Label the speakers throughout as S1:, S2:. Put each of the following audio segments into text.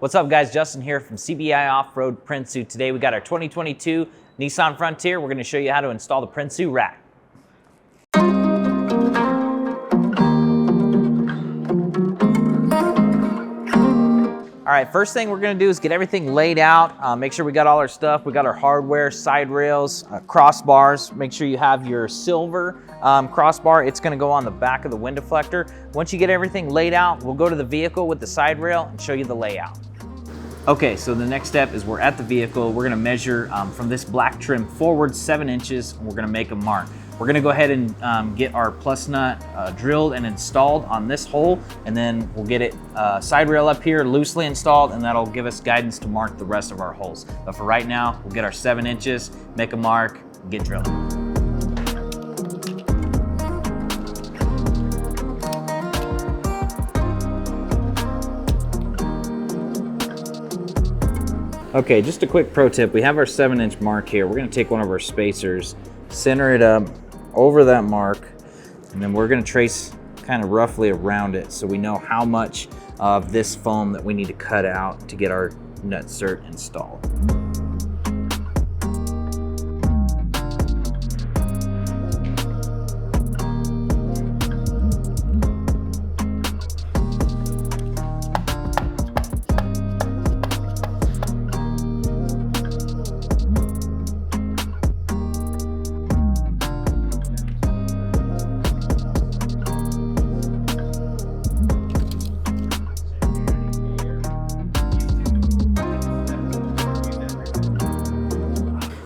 S1: What's up guys, Justin here from CBI Off-Road Prinsu. Today we got our 2022 Nissan Frontier. We're going to show you how to install the Prinsu rack. Alright, first thing we're going to do is get everything laid out. Make sure we got all our stuff. We got our hardware, side rails, crossbars. Make sure you have your silver crossbar. It's going to go on the back of the wind deflector. Once you get everything laid out, we'll go to the vehicle with the side rail and show you the layout. Okay, so the next step is we're at the vehicle. We're going to measure from this black trim forward 7 inches, and we're going to make a mark. We're going to go ahead and get our plus nut drilled and installed on this hole, and then we'll get it side rail up here loosely installed, and that'll give us guidance to mark the rest of our holes. But for right now, we'll get our 7 inches, make a mark, get drilling. Okay, just a quick pro tip. We have our 7-inch mark here. We're gonna take one of our spacers, center it up over that mark, and then we're gonna trace kind of roughly around it so we know how much of this foam that we need to cut out to get our nut cert installed.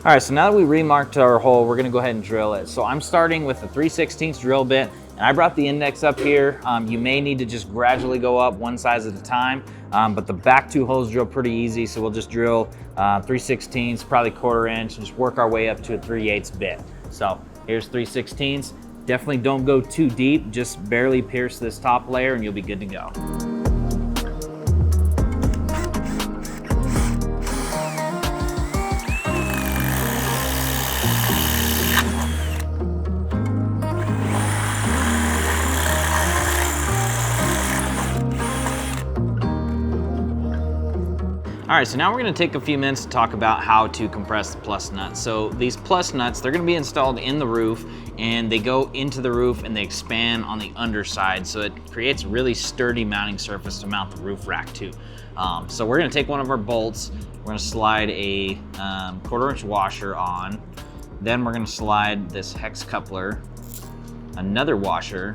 S1: All right, so now that we remarked our hole, we're gonna go ahead and drill it. So I'm starting with a 3/16 drill bit, and I brought the index up here. You may need to just gradually go up one size at a time, but the back 2 holes drill pretty easy, so we'll just drill 3/16, probably 1/4 inch, and just work our way up to a 3/8 bit. So here's 3/16. Definitely don't go too deep, just barely pierce this top layer and you'll be good to go. All right, so now we're gonna take a few minutes to talk about how to compress the plus nuts. So these plus nuts, they're gonna be installed in the roof, and they go into the roof and they expand on the underside, so it creates a really sturdy mounting surface to mount the roof rack to. So we're gonna take one of our bolts, we're gonna slide a 1/4 inch washer on, then we're gonna slide this hex coupler, another washer,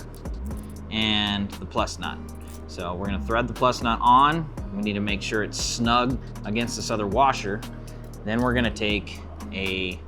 S1: and the plus nut. So we're gonna thread the plus nut on. We need to make sure it's snug against this other washer. Then we're gonna take a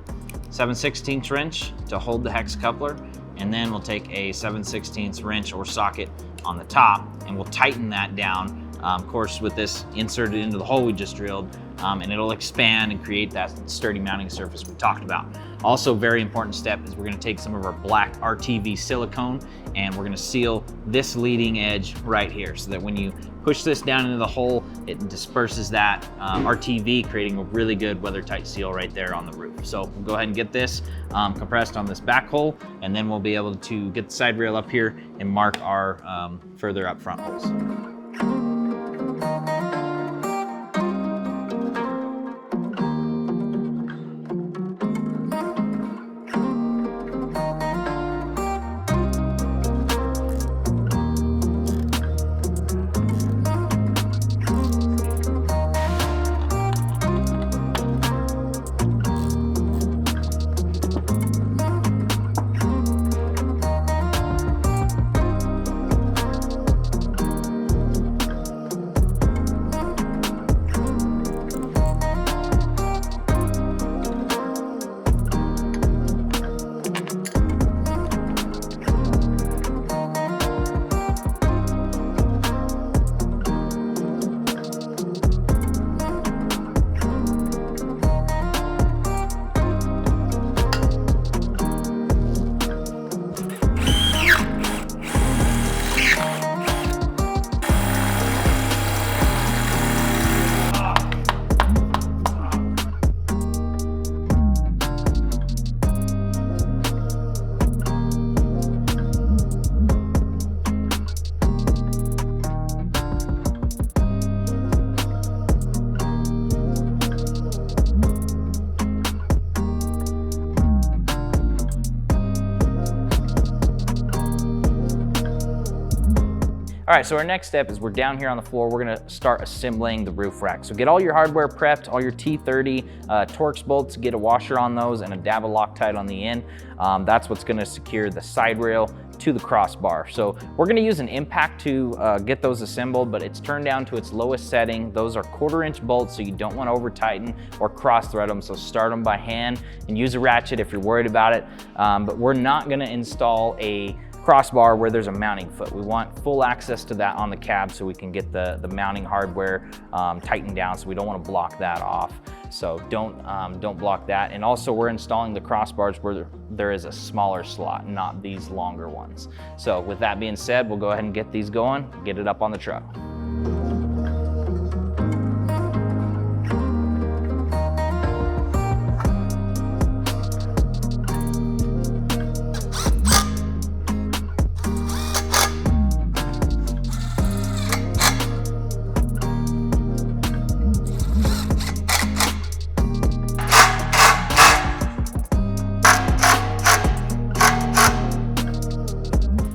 S1: 7/16 wrench to hold the hex coupler, and then we'll take a 7/16 wrench or socket on the top, and we'll tighten that down. Of course, with this inserted into the hole we just drilled, and it'll expand and create that sturdy mounting surface we talked about. Also, very important step is we're gonna take some of our black RTV silicone, and we're gonna seal this leading edge right here so that when you push this down into the hole, it disperses that RTV, creating a really good weather-tight seal right there on the roof. So we'll go ahead and get this compressed on this back hole, and then we'll be able to get the side rail up here and mark our further up front holes.
S2: All right, so our next step is we're down here on the floor. We're gonna start assembling the roof rack. So get all your hardware prepped, all your T30 Torx bolts, get a washer on those and a dab of Loctite on the end. That's what's gonna secure the side rail to the crossbar. So we're gonna use an impact to get those assembled, but it's turned down to its lowest setting. Those are 1/4 inch bolts, so you don't wanna over tighten or cross thread them. So start them by hand and use a ratchet if you're worried about it. But we're not gonna install a crossbar where there's a mounting foot. We want full access to that on the cab so we can get the mounting hardware tightened down, so we don't want to block that off. So don't block that. And also we're installing the crossbars where there is a smaller slot, not these longer ones. So with that being said, we'll go ahead and get these going, get it up on the truck.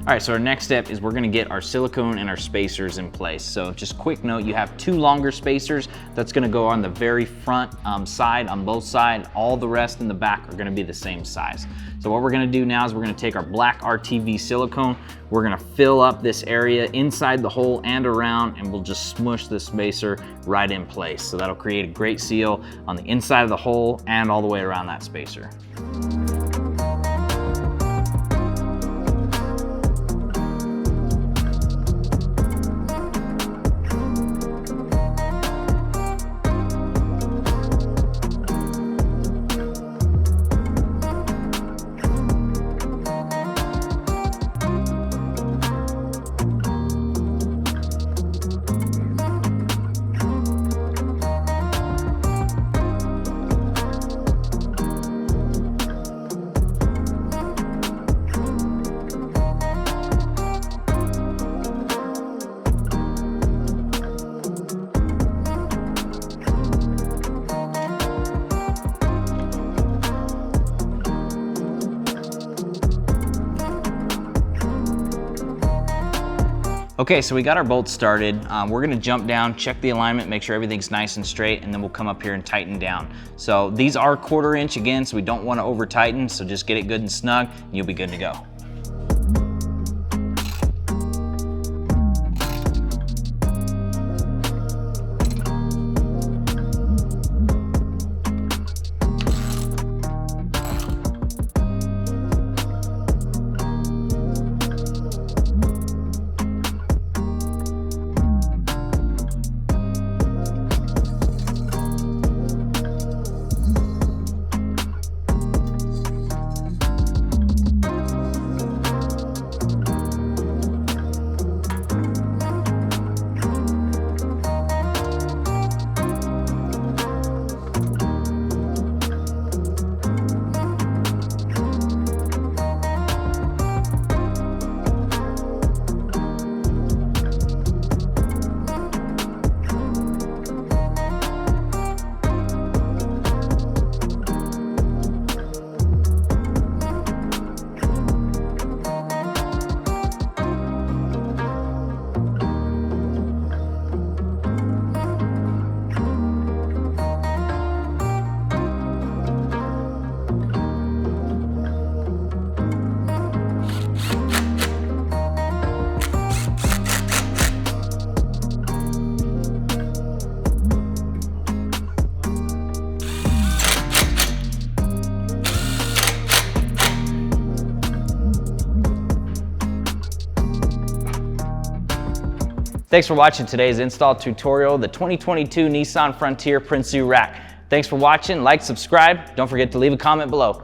S1: All right, so our next step is we're gonna get our silicone and our spacers in place. So just quick note, you have 2 longer spacers that's gonna go on the very front side on both sides. All the rest in the back are gonna be the same size. So what we're gonna do now is we're gonna take our black RTV silicone, we're gonna fill up this area inside the hole and around, and we'll just smush the spacer right in place. So that'll create a great seal on the inside of the hole and all the way around that spacer. Okay, so we got our bolts started. We're gonna jump down, check the alignment, make sure everything's nice and straight, and then we'll come up here and tighten down. So these are 1/4 inch again, so we don't wanna over tighten, so just get it good and snug, and you'll be good to go. Thanks for watching today's install tutorial, the 2022 Nissan Frontier Prinsu Rack. Thanks for watching, like, subscribe. Don't forget to leave a comment below.